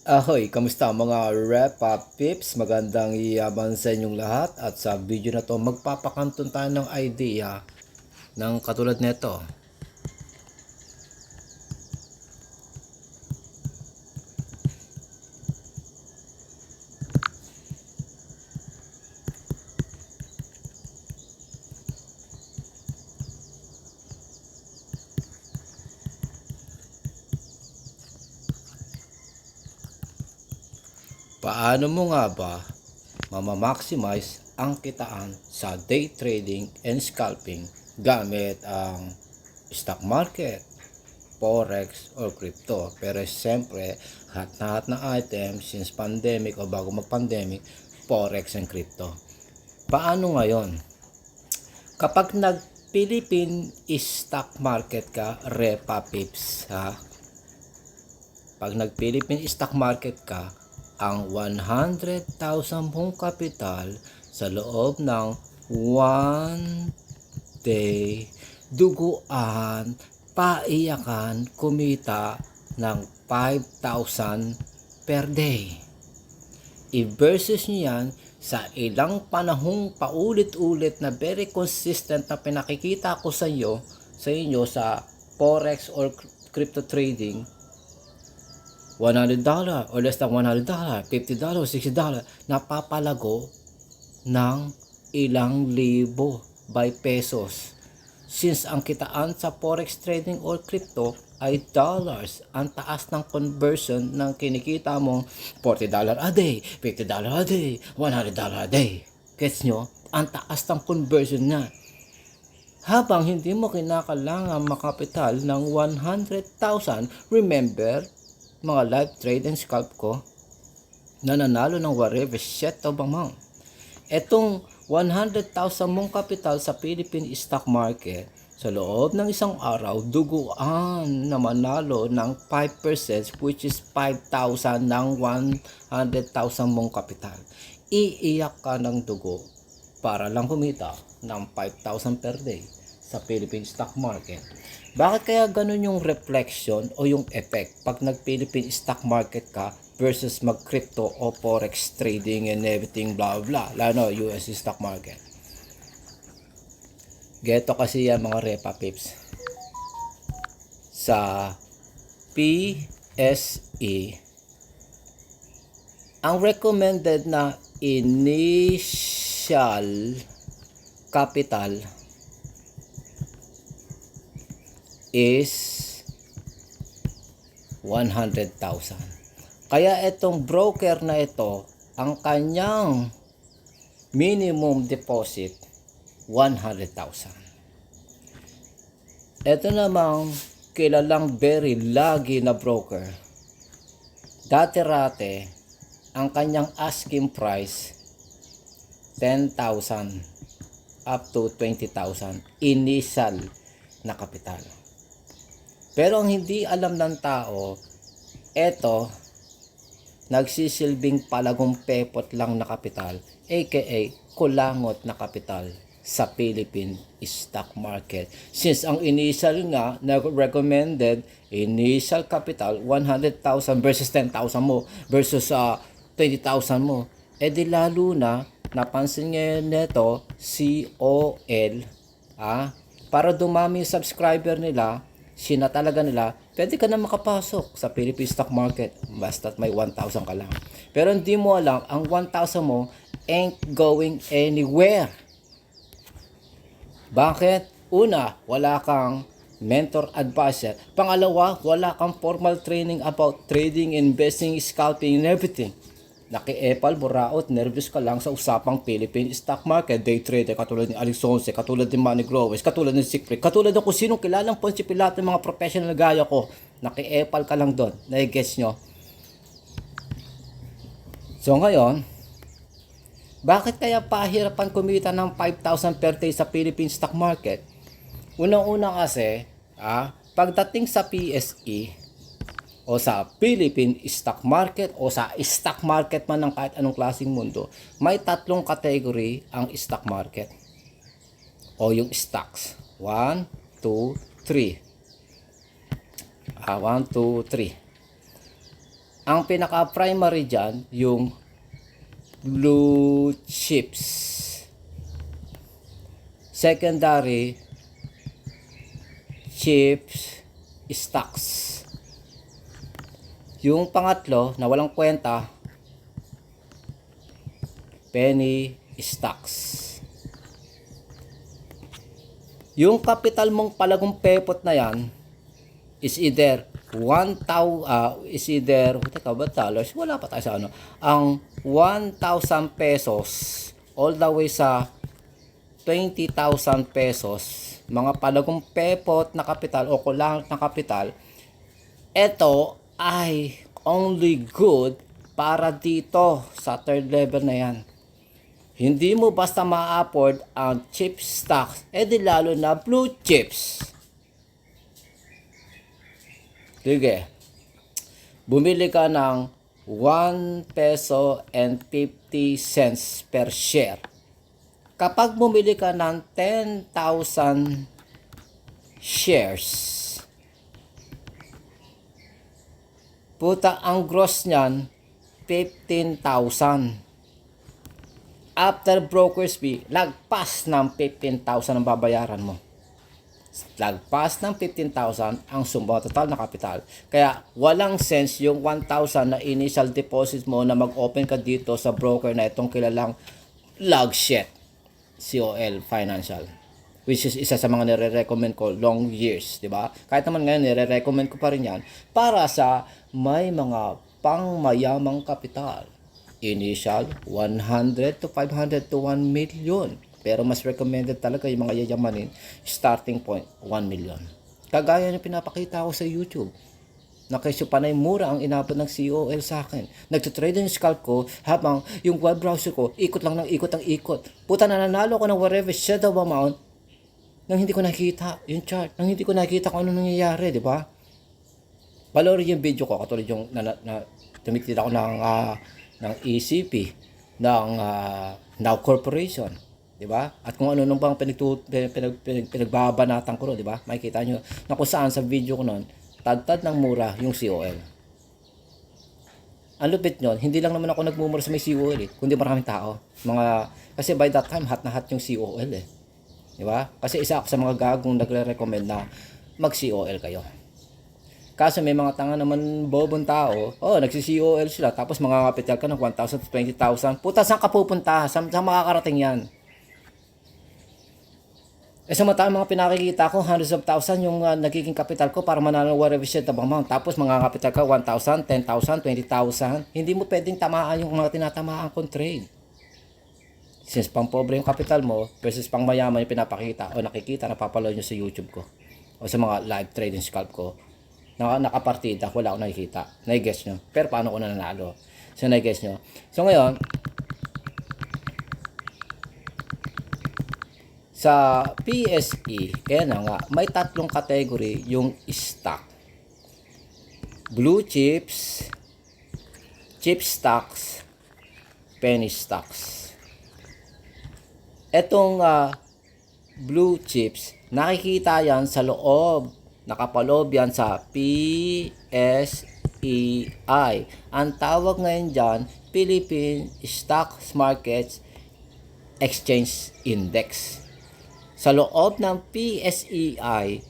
Ahoy, kamusta mga Repa Pips? Magandang iyaban sa inyong lahat at sa video na to magpapakantun tayo ng idea ng katulad nito. Paano mo nga ba mamamaximize ang kitaan sa day trading and scalping gamit ang stock market, forex, or crypto? Pero siyempre, lahat na item since pandemic o bago mag-pandemic, forex and crypto. Paano ngayon? Kapag nag-Philippine stock market ka, Repa Pips, ha? Pag nag-Philippine stock market ka, ang 100,000 mong kapital sa loob ng 1 day, duguan, paiyakan, kumita ng 5,000 per day. I-versus nyo yan sa ilang panahong paulit-ulit na very consistent na pinakikita ko sa inyo sa forex or crypto trading. $100 or less than $100, $50, $60, napapalago ng ilang libo by pesos. Since ang kitaan sa forex trading or crypto ay dollars, ang taas ng conversion ng kinikita mong $40 a day, $50 a day, $100 a day. Gets nyo? Ang taas ng conversion niya. Habang hindi mo kinakailangan makapital ng 100,000, remember, mga live trade and scalp ko, nananalo ng whatever set of amount. Etong 100,000 mong kapital sa Philippine stock market, sa loob ng isang araw, duguan na manalo ng 5% which is 5,000 ng 100,000 mong kapital. Iiyak ka ng dugo para lang kumita ng 5,000 per day sa Philippine stock market. Bakit kaya ganun yung reflection o yung effect pag nag-Philippine stock market ka versus mag-crypto o forex trading and everything blah blah, lalo US stock market? Geto kasi yan mga Repa Pips. Sa PSE, ang recommended na initial capital is 100,000. Kaya itong broker na ito, ang kanyang minimum deposit 100,000. Ito namang kilalang very lagi na broker. Dati-rate, ang kanyang asking price 10,000 up to 20,000 initial na kapital. Pero ang hindi alam ng tao, eto, nagsisilbing palagong pepot lang na kapital, aka kulangot na kapital sa Philippine stock market. Since ang initial nga, recommended initial capital, 100,000 versus 10,000 mo versus 20,000 mo, di lalo na, napansin ngayon nito, COL, para dumami yung subscriber nila, talaga nila, pwede ka na makapasok sa Philippine stock market basta't may 1,000 ka lang. Pero hindi mo alam, ang 1,000 mo ain't going anywhere. Bakit? Una, wala kang mentor advisor. Pangalawa, wala kang formal training about trading, investing, scalping, and everything. Naki-epal, buraot, nervous ka lang sa usapang Philippine stock market, day trader, katulad ni Alex Sonce, katulad ni Manny Growers, katulad ni Secret, katulad ng kung sinong kilalang ponsipilat ng mga professional gaya ko. Naki-epal ka lang doon. Na-guess nyo? So ngayon, bakit kaya pahirapan kumita ng 5,000 per day sa Philippine stock market? Unang-una kasi, pagdating sa PSE, o sa Philippine stock market o sa stock market man ng kahit anong klaseng mundo, may tatlong category ang stock market o yung stocks. 1, 2, 3. 1, 2, 3. Ang pinaka-primary dyan, yung blue chips. Secondary, chips stocks. Yung pangatlo na walang kwenta, penny stocks. Yung capital mong palagong pepot na yan is either teka ba dollars? Wala pa tayo sa ano. Ang 1,000 pesos all the way sa 20,000 pesos, mga palagong pepot na kapital o kulang na kapital, ito ay only good para dito sa third level na yan. Hindi mo basta ma-afford ang cheap stocks, di lalo na blue chips. Sige, bumili ka ng 1 peso and 50 cents per share. Kapag bumili ka ng 10,000 shares, puta, ang gross niyan 15,000. After broker's fee, lagpas ng 15,000 ang babayaran mo. Lagpas ng 15,000 ang sumba total na kapital. Kaya walang sense yung 1,000 na initial deposit mo na mag-open ka dito sa broker na itong kilalang Logshet COL Financial, which is isa sa mga nire-recommend ko long years, di ba? Kahit naman ngayon nire-recommend ko pa rin yan para sa may mga pangmayamang kapital. Initial 100 to 500 to 1 million. Pero mas recommended talaga yung mga yayamanin, starting point 1 million. Kagaya ng pinapakita ko sa YouTube, na kesyo panay mura ang inabot ng COL sa akin. Nagtutrade yung scalp ko habang yung web browser ko ikot lang ng ikot ang ikot. Puta, nananalo ko ng whatever shadow amount nang hindi ko nakita yung chart, nang hindi ko nakita kung ano nangyayari, di ba? Panoorin yung video ko, katulad yung tumitira ko ng ECP, ng Now Corporation, di ba? At kung ano nung bang pinagbabanatan ko, di ba? Makikita nyo na kung saan sa video ko noon, tad ng mura yung COL. Ang lupit nyon, hindi lang naman ako nagmumura sa may COL kundi maraming tao. Kasi by that time, hot na hot yung COL di ba? Kasi isa ako sa mga gagong nagre-recommend na mag-COL kayo. Kaso may mga tanga naman bobong tao, nagsi-COL sila, tapos mga kapital ka ng 1,000 to 20,000. Puta, saan ka pupunta? Saan makakarating yan? Sa mata mga pinakikita ko, hundreds of thousand yung nagiging kapital ko para manalo whatever shit of amount. Tapos mga kapital ka, 1,000, 10,000, 20,000. Hindi mo pwedeng tamaan yung mga tinatamaan kong trade. Since pang pobre yung kapital mo versus pang mayaman yung pinapakita o nakikita, napapaload nyo sa YouTube ko o sa mga live trading scalp ko, nakapartida, wala akong nakikita. Nai-guess nyo. Pero paano ko nanalo? So, nai-guess nyo. So, ngayon, sa PSE, kaya na nga, may tatlong category yung stock. Blue chips, chip stocks, penny stocks. Etong blue chips, nakikita yan sa loob. Nakapaloob yan sa PSEI. Ang tawag ngayon dyan, Philippine Stock Markets Exchange Index. Sa loob ng PSEI,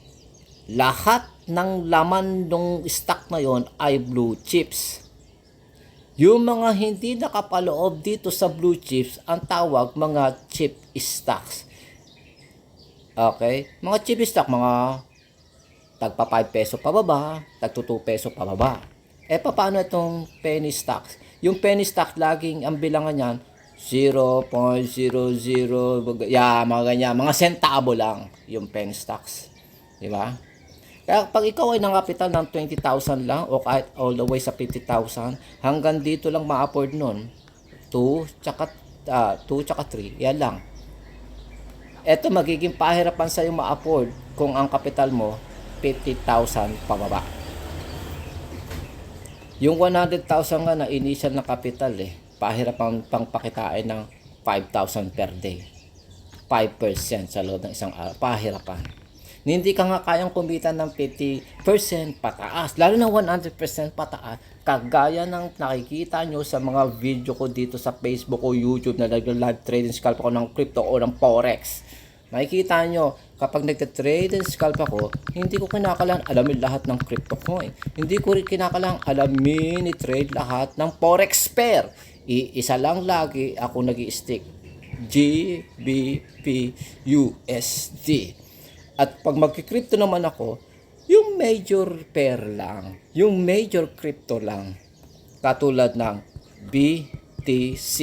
lahat ng laman ng stock na yon ay blue chips. Yung mga hindi nakapaloob dito sa blue chips, ang tawag mga chip stocks. Okay? Mga chip stock, mga tagpa 5 peso pababa, tagto 2 peso pababa. Paano itong penny stocks? Yung penny stock, laging ang bilangan niyan 0.00, mga ganyan, mga sentabo lang yung penny stocks. Di ba? Kaya pag ikaw ay nangapital ng 20,000 lang o kahit all the way sa 50,000, hanggang dito lang ma-afford nun. 2 tsaka 3, yan lang. Ito magiging pahirapan sa iyo ma-afford kung ang kapital mo 50,000 pababa. Yung 100,000 nga na initial na capital pahirapan pang pakitain ng 5,000 per day. 5% sa loob ng isang araw. Pahirapan. Hindi ka nga kayang kumita ng 50% pataas, lalo na 100% pataas. Kagaya ng nakikita nyo sa mga video ko dito sa Facebook o YouTube na nag-live trading scalp ako ng crypto o ng forex. Makikita nyo, kapag nagtatrade and scalp ako, hindi ko kinakailangan alamin lahat ng crypto coin. Hindi ko rin kinakailangan alamin i-trade lahat ng forex pair. Isa lang lagi ako nag-i-stick. GBP USD. At pag magki-crypto naman ako, yung major pair lang, yung major crypto lang. Katulad ng BTC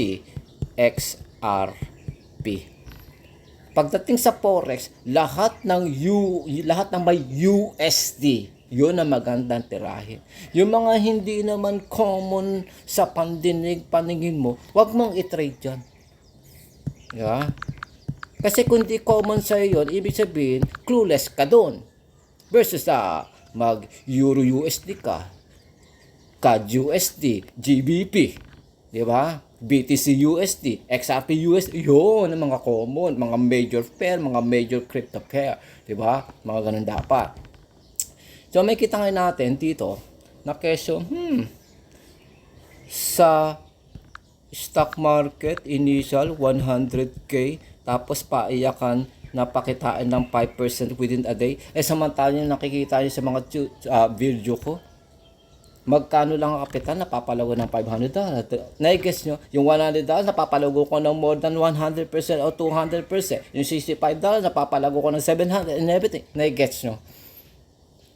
XRP. Pagdating sa forex, lahat ng may USD, yun ang magandang tirahin. Yung mga hindi naman common sa paningin mo, wag mong i-trade dyan. Yeah? Kasi kung di common sa yun, ibig sabihin, clueless ka doon. Versus mag Euro USD ka, CAD USD, GBP, di ba? BTC USD, XRP USD, yun ang mga common, mga major pair, mga major crypto pair, di ba? Mga ganun dapat. So may kita ngayon natin dito na kesyo, sa stock market initial 100k tapos paiyakan na pakitain ng 5% within a day. Samantalang nakikita niyo sa mga video ko, magkano lang ang kapital, napapalago ng $500. Na-guess nyo, yung $100, napapalago ko ng more than 100% o 200%. Yung $65, napapalago ko ng 700 and everything. Na-guess nyo.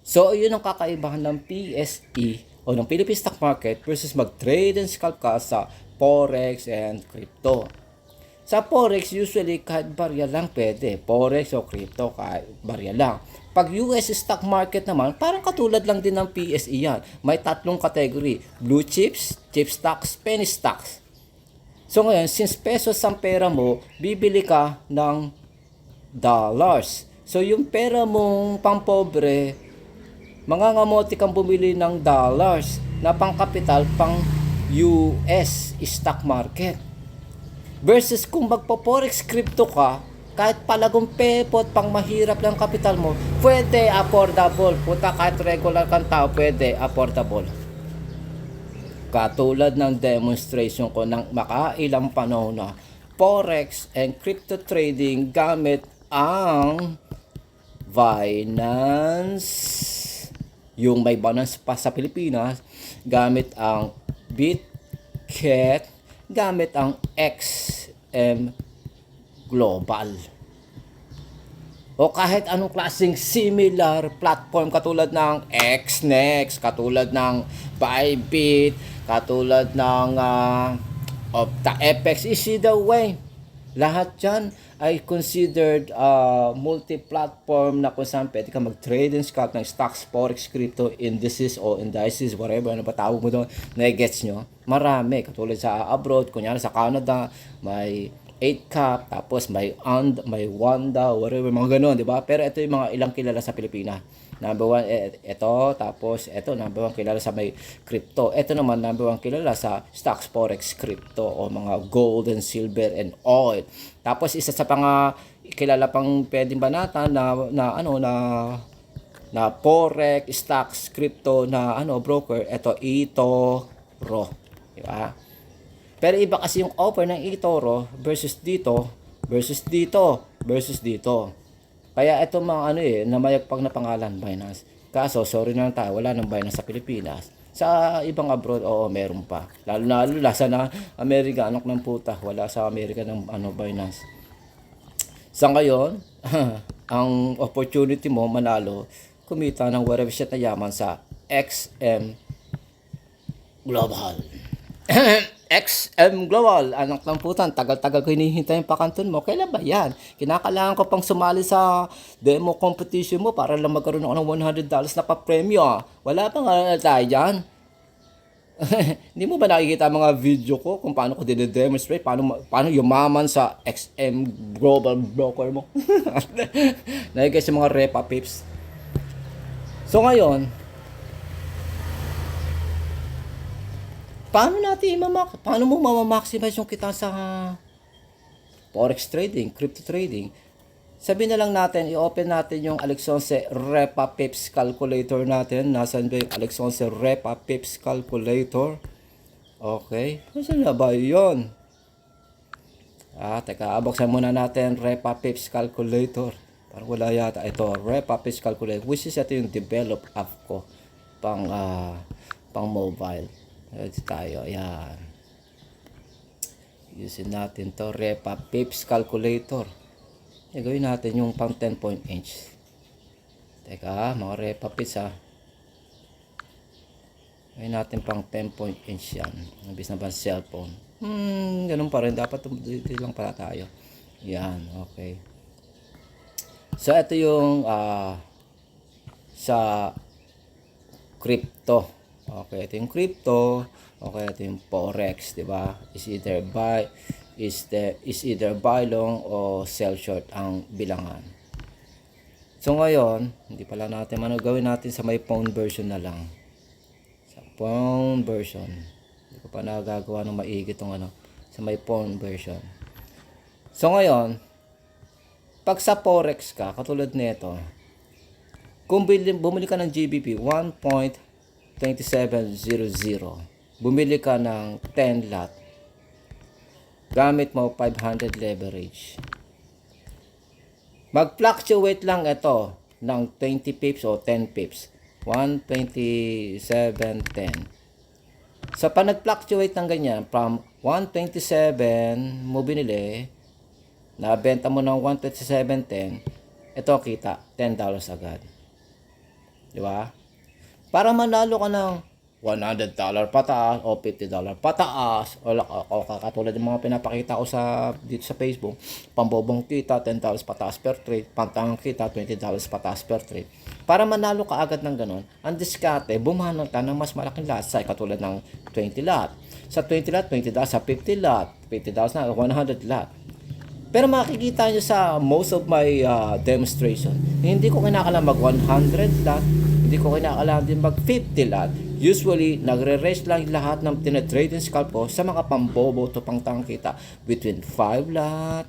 So, yun ang kakaibahan ng PSE o ng Philippine Stock Market versus mag-trade and scalp ka sa Forex and Crypto. Sa Forex, usually kahit barya lang pwede. Forex o Crypto, kahit barya lang. Pag US stock market naman, parang katulad lang din ng PSE yan. May tatlong category. Blue chips, chip stocks, penny stocks. So ngayon, since pesos ang pera mo, bibili ka ng dollars. So yung pera mong pampobre, mangangamote kang bumili ng dollars na pangkapital pang US stock market. Versus kung magpo-forex crypto ka, kahit palagong pepot pang mahirap lang kapital mo, pwede affordable. Punta kahit regular kang tao, pwede affordable. Katulad ng demonstration ko ng makailang panahon na forex and crypto trading gamit ang Binance, yung may Binance pa sa Pilipinas, gamit ang Bitget, gamit ang XM Global. O kahit anong klaseng similar platform katulad ng XNext, katulad ng Bybit, katulad ng OptaFX, is the way. Lahat yan ay considered multi-platform na kung saan pwede ka mag-trade and scalp ng stocks, forex, crypto, indices o indices, whatever, ano ba tawag mo doon, na-gets nyo. Marami, katulad sa abroad, kunyari sa Canada, may 8 Cap, tapos may Wanda, whatever, mga ganoon, di ba? Pero ito yung mga ilang kilala sa Pilipinas. Number 1, ito, tapos ito, number 1 kilala sa may crypto. Ito naman, number 1 kilala sa stocks, forex, crypto, o mga gold and silver and oil. Tapos isa sa mga kilala pang pwedeng banata na forex, stocks, crypto na broker, ito eToro, di ba? Pero iba kasi yung offer ng eToro versus dito. Kaya ito mga namayagpag na pangalan, Binance. Kaso, sorry na lang tayo, wala nang Binance sa Pilipinas. Sa ibang abroad, oo, meron pa. Lalo sa Amerika, anak ng puta, wala sa Amerika ng Binance. Sa ngayon, ang opportunity mo manalo, kumita ng whatever shit na yaman sa XM Global. XM Global, anak ng putan, tagal-tagal ko hinihintay yung pakanton mo. Kailan ba yan? Kinakailangan ko pang sumali sa demo competition mo para lang magkaroon ako ng $100 na pa-premyo. Wala pang tayo dyan. Hindi mo ba nakikita mga video ko kung paano ko dine-demonstrate, paano yumaman sa XM Global broker mo? Nakikita sa mga repa pips. So ngayon, paano mo mamamaximize yung kita sa forex trading, crypto trading? Sabihin na lang natin, i-open natin yung Alexonse Repa Pips Calculator natin. Nasaan ba yung Alexonse Repa Pips Calculator? Okay. Nasaan na ba yun? Teka, buksan muna natin Repa Pips Calculator. Parang wala yata. Ito, Repa Pips Calculator. Which is ito yung develop app ko. Pang mobile. Ito tayo. Ayan. Usin natin to Repa Pips Calculator. Gawin natin yung pang 10.inch. Teka, mga Repa Pips ha. Gawin natin pang 10.inch yan. Nabis na ba cellphone? Ganun pa rin. Dapat dito lang pala tayo. Yan, okay. So, ito yung sa crypto. Okay, ito yung crypto. Okay, ito yung forex, di ba? Is either buy long o sell short ang bilangan. So ngayon, hindi pala natin gawin natin sa may phone version na lang. Sa phone version. Hindi ko pa nagagawa ng maigi itong sa may phone version. So ngayon, pag sa forex ka, katulad nito, kung bumili ka ng GBP 1.2700, bumili ka ng 10 lot, gamit mo 500 leverage. Mag-fluctuate lang ito ng 20 pips o 10 pips. 127.10. So, pag nag-fluctuate ng ganyan, from 127 mo binili, nabenta mo ng 127.10, ito kita, $10 agad. Di ba? Para manalo ka ng $100 pataas o $50 pataas o katulad ng mga pinapakita ko dito sa Facebook, pambobong kita $10 pataas per trade, pantangang kita $20 pataas per trade. Para manalo ka agad ng ganun, ang diskarte, bumahan ka ng mas malaking lot size katulad ng 20 lot. Sa 20 lot, $20, sa 50 lot, $50 na, 100 lot. Pero makikita nyo sa most of my demonstration, hindi ko kinakailangan mag 100 lot, hindi ko kinakailangan din mag 50 lot. Usually, nagre-rest lang lahat ng tinatrade and scalp ko sa mga pambobo to pangtang kita between 5 lot,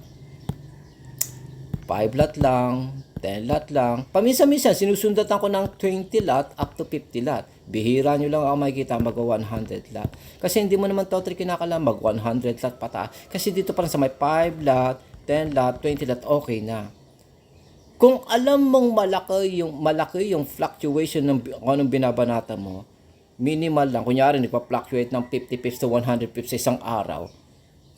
5 lot lang, 10 lot lang. Paminsan-minsan, sinusundatan ko ng 20 lot up to 50 lot. Bihira nyo lang ako makikita mag 100 lot. Kasi hindi mo naman totally kinakailangan mag 100 lot pataas. Kasi dito parang sa may 5 lot, 10 lot, 20 lot, okay na. Kung alam mong malaki yung fluctuation ng anong binabanata mo, minimal lang, kunyari nagpa-fluctuate ng 50 pips to 100 pips sa isang araw,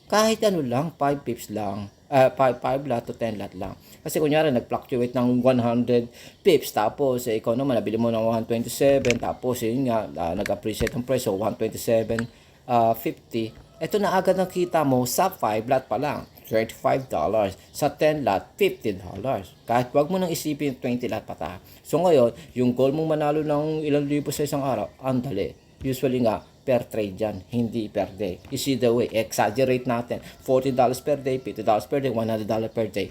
kahit ano lang, 5 pips lang, 5 lot to 10 lot lang. Kasi kunyari nag-fluctuate ng 100 pips, tapos ikaw naman nabili mo ng 127, tapos yun nga, nag-appreciate ang presyo, 127.50, ito na agad nakita mo sa 5 lot pa lang, $35. Sa 10 lot, $50. Kahit wag mo nang isipin 20 lot pata. So ngayon, yung goal mong manalo ng ilang libo sa isang araw, andali. Usually nga, per trade yan, hindi per day. You see the way, exaggerate natin. $40 per day, $50 per day, $100 per day.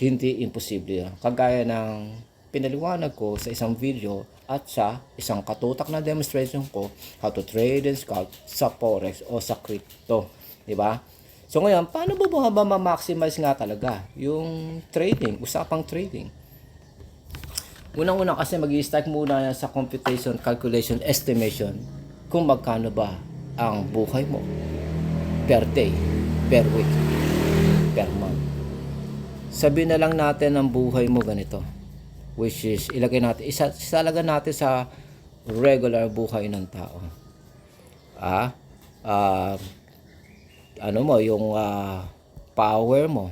Hindi imposible yan. Kagaya ng pinaliwanag ko sa isang video at sa isang katutak na demonstration ko, how to trade and scalp sa forex o sa crypto. Diba? So ngayon, paano ba ma-maximize nga talaga yung trading, usapang trading? Unang-una kasi mag-i-start muna yan sa computation, calculation, estimation kung magkano ba ang buhay mo per day, per week, per month. Sabihin na lang natin ang buhay mo ganito, which is ilagay natin, isalaga natin sa regular buhay ng tao. Ano mo, yung power mo,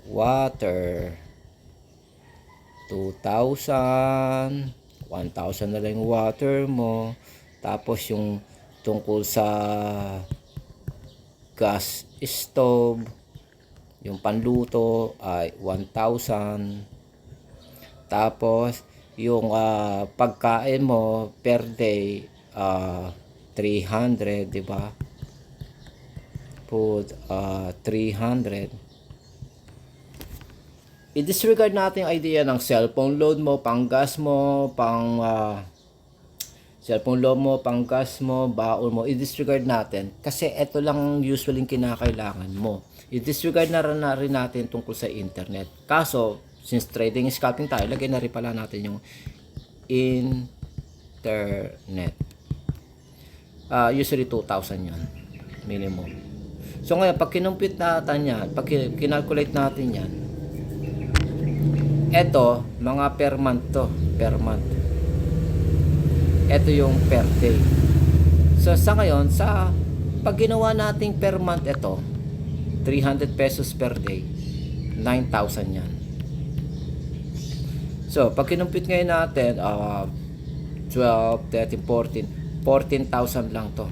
water, 2,000, 1,000 na lang yung water mo, tapos yung tungkol sa gas stove, yung panluto ay 1,000, tapos yung pagkain mo per day 300, di ba? Food 300. I-disregard natin yung idea ng cellphone load mo, pang gas mo, pang cellphone loan mo, panggas mo, baon mo, i-disregard natin kasi ito lang usually kinakailangan mo. I-disregard na rin natin tungkol sa internet. Kaso, since trading and scalping tayo, lagay na rin pala natin yung internet. Usually 2,000 yan, minimum. So ngayon, pag kinumpute natin yan, pag kinalculate natin yan, eto, mga per month to, per month. Ito yung per day. So sa ngayon, pag ginawa nating per month ito, 300 pesos per day, 9,000 yan. So, pag kinumpit ngayon natin, 12, 13, 14, 14,000 lang to.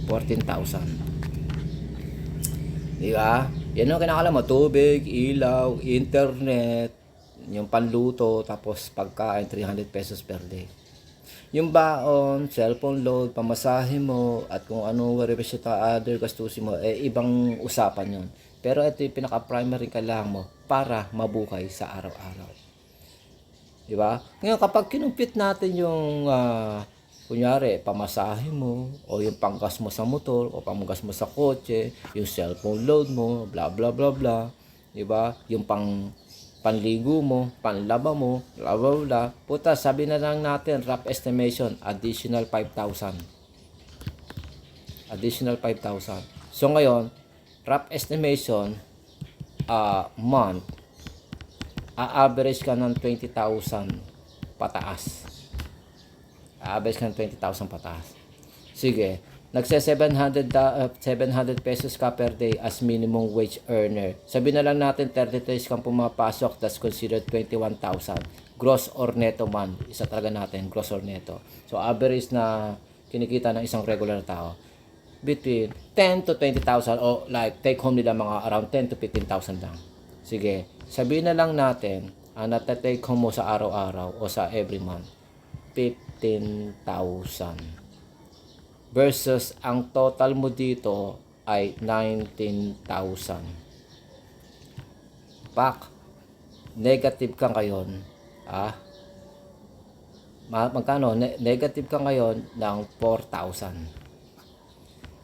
14,000. Diba? Yan ang kinakala mo, tubig, ilaw, internet, yung panluto, tapos pagkain, 300 pesos per day. Yung baon, cellphone load, pamasahe mo, at kung ano, whatever siya other gastusin mo, ibang usapan yun. Pero ito yung pinaka-primary kailangan mo para mabuhay sa araw-araw. Diba? Ngayon, kapag kinumpit natin yung, kunyari, pamasahe mo, o yung panggas mo sa motor, o panggas mo sa kotse, yung cellphone load mo, bla bla bla bla, diba? Yung panligo mo, panlaba mo, bla bla bla. Puta, sabi na lang natin, rough estimation, additional 5,000. Additional 5,000. So ngayon, rough estimation, month, a-average ka ng 20,000 pataas. A-average ka ng 20,000 pataas. Sige, nagse 700 pesos ka per day as minimum wage earner. Sabi na lang natin 30 days kang pumapasok, that's considered 21,000. Gross or neto man. Isa talaga natin, gross or neto. So average na kinikita ng isang regular tao between 10 to 20,000 o like take home nila mga around 10 to 15,000 lang. Sige, sabihin na lang natin ang nata-take home mo sa araw-araw o sa every month 15,000. Versus ang total mo dito ay 19,000. Pak, negative ka ngayon. Magkano? Negative ka ngayon ng 4,000.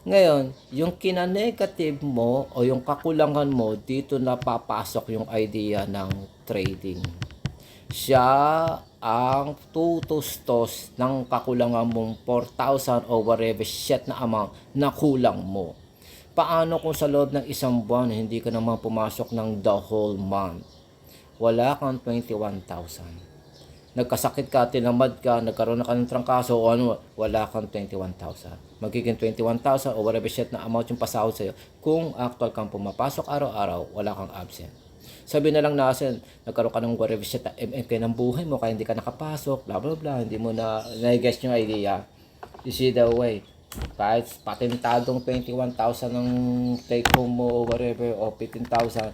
Ngayon, yung kina-negative mo o yung kakulangan mo, dito na papasok yung idea ng trading. Siya ang tutustos ng kakulangan mong 4,000 o whatever shit na amount na kulang mo. Paano kung sa loob ng isang buwan hindi ka naman pumasok ng the whole month? Wala kang 21,000. Nagkasakit ka, tinamad ka, nagkaroon na ka ng trangkaso o ano, wala kang 21,000. Magiging 21,000 o whatever shit na amount yung pasahod sa'yo kung actual kang pumapasok araw-araw, wala kang absent. Sabi na lang natin, nagkaroon ka ng whatever shit na MMK ng buhay mo kaya hindi ka nakapasok, blah blah blah, hindi mo na na-guess yung idea. You see the way. Kahit patentadong 21,000 ng take home mo o whatever o 15,000,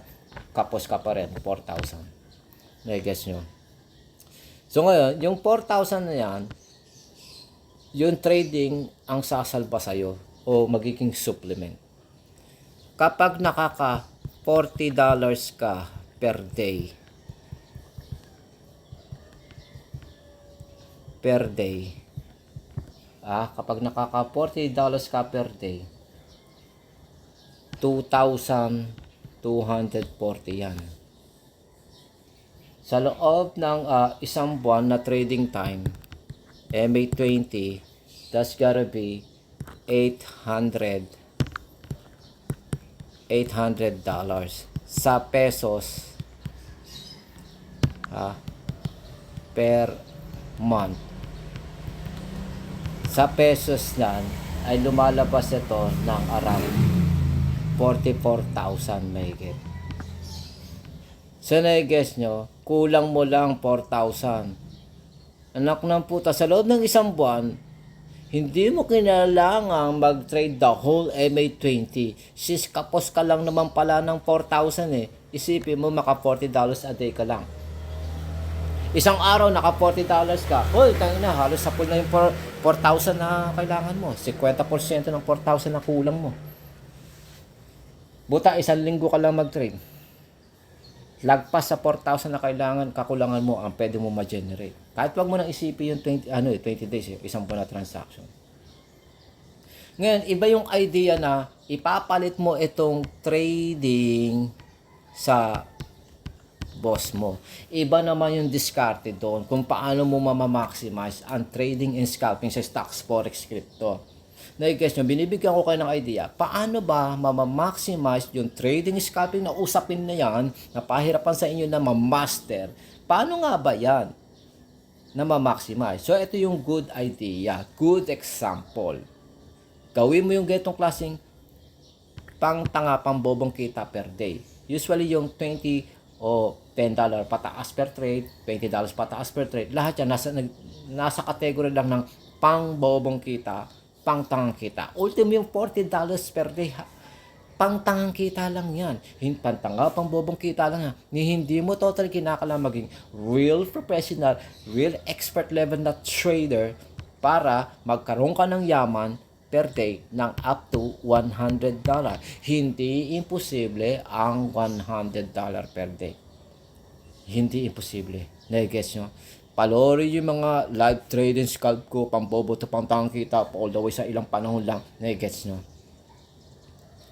kapos ka pa rin, 4,000. Na-guess nyo. So ngayon, yung 4,000 na yan, yung trading ang sasalba sa'yo o magiging supplement. Kapag nakaka $40 ka per day, kapag nakaka $40 ka per day, 2,240 yan. Sa loob ng isang buwan na trading time, May 20, that's gotta be $800 sa pesos per month. Sa pesos nan ay lumalabas ito ng around 44,000 mahigit. So na-guess nyo, kulang mo lang 4,000. Anak ng puta, sa loob ng isang buwan, hindi mo kinailangang mag-trade the whole MA20. Sis, kapos ka lang naman pala ng 4,000 eh. Isipin mo, maka $40 a day ka lang. Isang araw, naka $40 ka. Hoy, tangina, halos sapul na yung 4,000 na kailangan mo. 50% ng 4,000 na kulang mo. Buta, isang linggo ka lang mag-trade. lagpas sa 4,000 na kailangan, kakulangan mo ang pwede mo ma-generate. Kahit wag mo nang isipin yung 20 days, isang buwan na transaction. Ngayon, iba yung idea na ipapalit mo itong trading sa boss mo. Iba naman yung diskarte doon kung paano mo mamamaximize ang trading and scalping sa stocks, forex, crypto. Na-guess nyo, binibigyan ko kayo ng idea, paano ba mamamaximize yung trading, scalping na usapin na yan, na pahirapan sa inyo na ma-master. Paano nga ba yan na ma-maximize? So, ito yung good idea, good example. Gawin mo yung ganitong klaseng pang-tanga, pang-bobong kita per day. Usually yung 20 o $10 pataas per trade, $20 pataas per trade, lahat yan nasa category lang ng pang-bobong kita, pang-tangang kita. Ultimo yung $40 per day, pang-tangang kita lang yan. Pang-tanga, pang-bobong kita lang yan. Hindi mo totally kinakailangan maging real professional, real expert level na trader para magkaroon ka ng yaman per day ng up to $100. Hindi imposible ang $100 per day. Hindi imposible. Na-guess nyo? Palori yung mga live trading scalp ko, pambobo to pang-tangang kita, all the way sa ilang panahon lang. Na-guess nyo?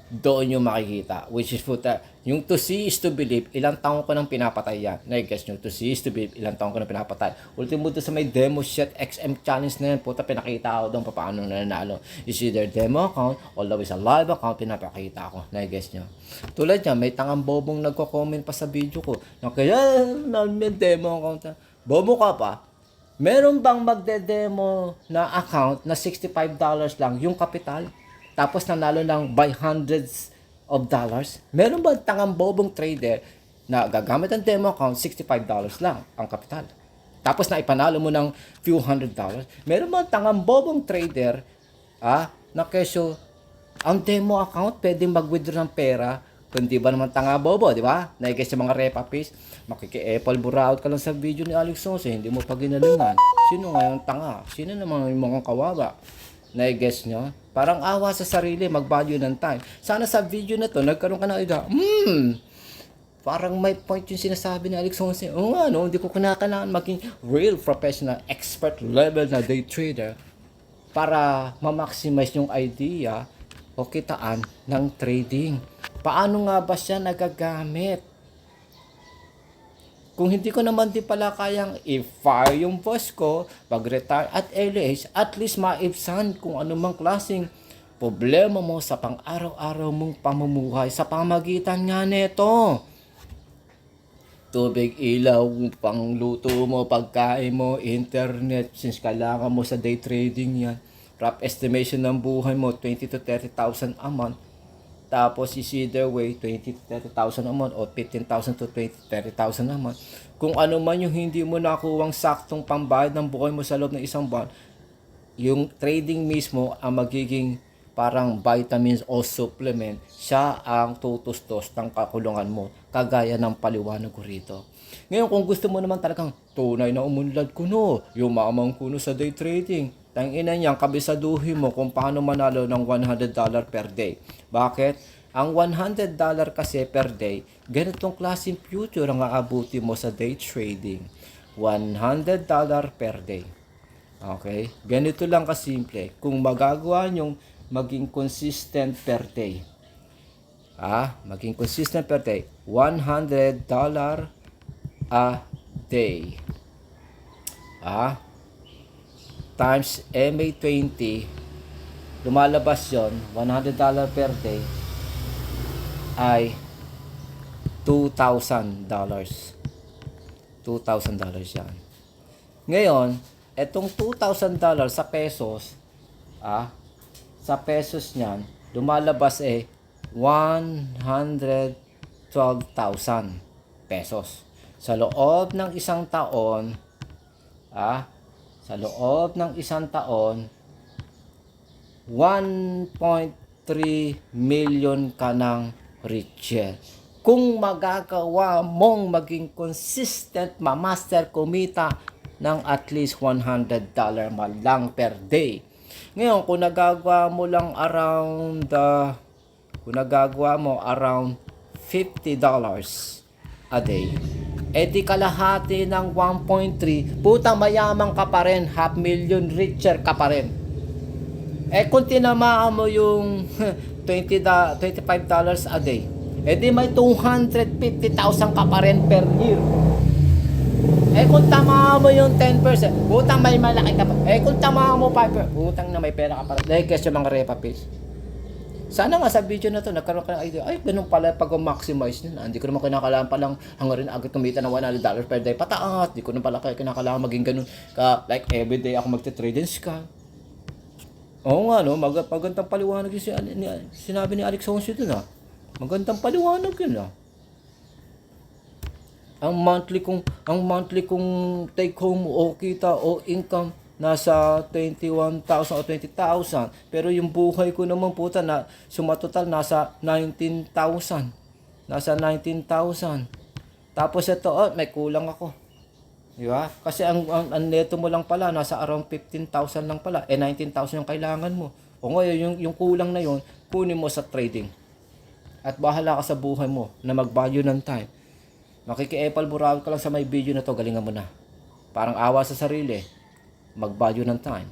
Doon yung makikita, which is puta, yung to see is to believe, ilang taon ko nang pinapatay yan. Na-guess nyo, to see is to believe, ilang taon ko nang pinapatay. Ultimo doon sa may demo set XM challenge na yan, puta, pinakita ako doon paano nanalo. Is either demo account, all the way sa live account, pinapakita ako. Na-guess nyo. Tulad niya, may tangang bobong nagko-comment pa sa video ko, na kaya, may demo account na. Bobo ka pa, meron bang magde-demo na account na $65 lang yung kapital? Tapos nanalo lang by hundreds of dollars. Meron ba tangang bobong trader na gagamit ang demo account, $65 lang ang kapital? Tapos na ipanalo mo ng few $100. Meron ba tangang bobong trader na kesyo ang demo account pwedeng mag-withdraw ng pera? Kundi ba naman tanga bobo, di ba? Naigay sa mga repapis, makiki-apple buraut ka lang sa video ni Alex Sonse, hindi mo pa ginalingan. Sino ngayon tanga? Sino naman yung mga kawawa? Na-guess nyo? Parang awa sa sarili, mag-value ng time. Sana sa video na to, nagkaroon ka ng idea, parang may point yung sinasabi ni Alex Sonse. Oo nga, no? Hindi ko kinakailangan maging real professional, expert level na day trader para ma-maximize yung idea o kitaan ng trading. Paano nga ba siya nagagamit? Kung hindi ko naman din pala kayang i-fire yung boss ko, pag-retire at early age, at least maibsan kung anumang klaseng problema mo sa pang-araw-araw mong pamumuhay sa pamagitan nga nito. Tubig, ilaw, pangluto mo, pagkain mo, internet, since kailangan mo sa day trading yan. Rough estimation ng buhay mo, 20 to 30,000 a month. Tapos is either way, 20 to 30,000 a month o 15,000 to 30,000 a month. Kung ano man yung hindi mo nakuwang saktong pambayad ng buhay mo sa loob ng isang buwan, yung trading mismo ang magiging parang vitamins o supplement, siya ang tutustos ng kakulungan mo, kagaya ng paliwanag ko rito. Ngayon, kung gusto mo naman talagang tunay na umunlad kuno, yumamang kuno sa day trading, tangina niyang kabisaduhin mo kung paano manalo ng $100 per day. Bakit? Ang $100 kasi per day, ganitong klaseng future ang aabuti mo sa day trading. $100 per day. Okay? Ganito lang kasimple. Kung magagawa nyong maging consistent per day. Maging consistent per day. $100 a day. Times MA20, lumalabas yon, $100 per day ay $2,000. $2,000 yan. Ngayon, etong $2,000 sa pesos, sa pesos niyan, lumalabas 112,000 pesos. Sa loob ng isang taon, sa loob ng isang taon, 1.3 million ka ng richer. Kung magagawa mong maging consistent, ma-master kumita ng at least $100 man lang per day. Ngayon, kung nagagawa mo lang around $50, a day. Eh di kalahati ng 1.3, putang mayaman ka pa rin, half million richer ka pa rin. Eh kung tinamaan mo yung $25 a day, eh di may 250,000 ka pa rin per year. Eh kung tamaan mo yung 10%, putang may malaki ka pa. Eh kung tamaan mo 5%, putang na may pera ka pa rin. Dahil kasi mga repa pills. Sana nga sa video na to nagkaroon ka ng idea. Ay, ganun pala pag maximize nyo na. Hindi ko naman kinakailangan palang hangarin agad kumita ng $100 per day. Pataas. Hindi ko naman pala kinakailangan maging ganun ka. Like everyday ako magte-trade and scam. Oo nga no, magandang paliwanag yung sinabi ni Alex Honsi dun ah. Magandang paliwanag yun ah. Ang monthly kong take home o kita o income nasa 21,000 o 20,000. Pero yung buhay ko naman puta na sumatotal nasa 19,000. Nasa 19,000. Tapos ito, may kulang ako. Di ba? Kasi ang neto mo lang pala nasa around 15,000 lang pala. Eh 19,000 yung kailangan mo. O ngayon yung kulang na yon, kunin mo sa trading. At bahala ka sa buhay mo na mag-value ng time. Makiki-epal buraot ka lang sa may video na to, galingan mo na. Parang awa sa sarili. Mag-value ng time.